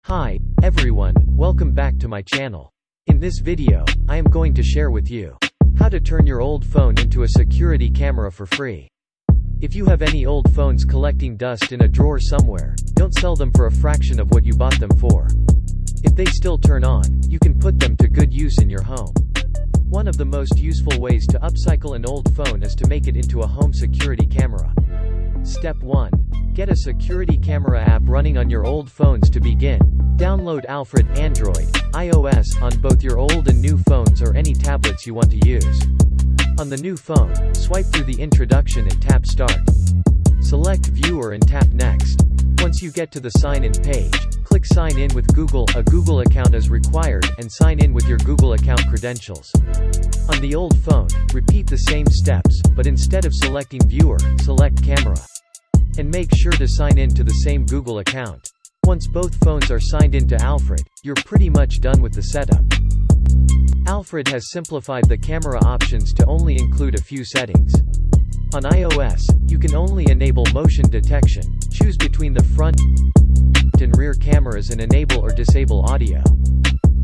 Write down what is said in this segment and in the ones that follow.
Hi, everyone, welcome back to my channel. In this video, I am going to share with you how to turn your old phone into a security camera for free. If you have any old phones collecting dust in a drawer somewhere, don't sell them for a fraction of what you bought them for. If they still turn on, you can put them to good use in your home. One of the most useful ways to upcycle an old phone is to make it into a home security camera. Step 1. Get a security camera app running on your old phones to begin. Download Alfred Android, iOS on both your old and new phones or any tablets you want to use. On the new phone, swipe through the introduction and tap Start. Select Viewer and tap Next. Once you get to the sign-in page, click Sign in with Google. A Google account is required, and sign in with your Google account credentials. On the old phone, repeat the same steps, but instead of selecting Viewer, select Camera. And make sure to sign in to the same Google account. Once both phones are signed into Alfred, you're pretty much done with the setup. Alfred has simplified the camera options to only include a few settings. On iOS, you can only enable motion detection, choose between the front and rear cameras, and enable or disable audio.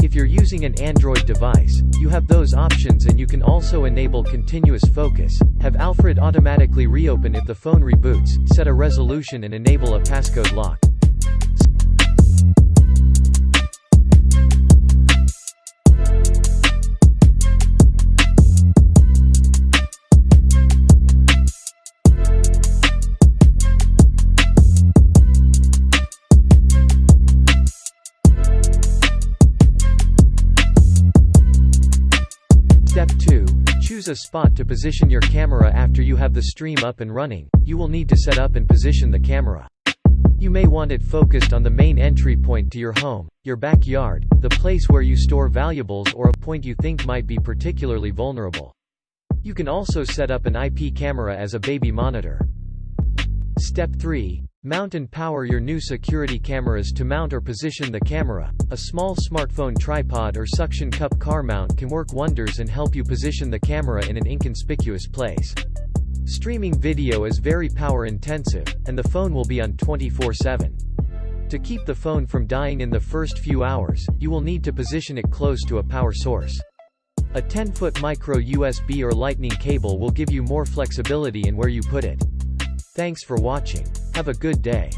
If you're using an Android device, you have those options, and you can also enable continuous focus, have Alfred automatically reopen if the phone reboots, set a resolution, and enable a passcode lock. Step 2. Choose a spot to position your camera. After you have the stream up and running, you will need to set up and position the camera. You may want it focused on the main entry point to your home, your backyard, the place where you store valuables, or a point you think might be particularly vulnerable. You can also set up an IP camera as a baby monitor. Step 3. Mount and power your new security cameras. To mount or position the camera, a small smartphone tripod or suction cup car mount can work wonders and help you position the camera in an inconspicuous place. Streaming video is very power intensive, and the phone will be on 24/7. To keep the phone from dying in the first few hours, you will need to position it close to a power source. A 10-foot micro USB or lightning cable will give you more flexibility in where you put it. Thanks for watching. Have a good day.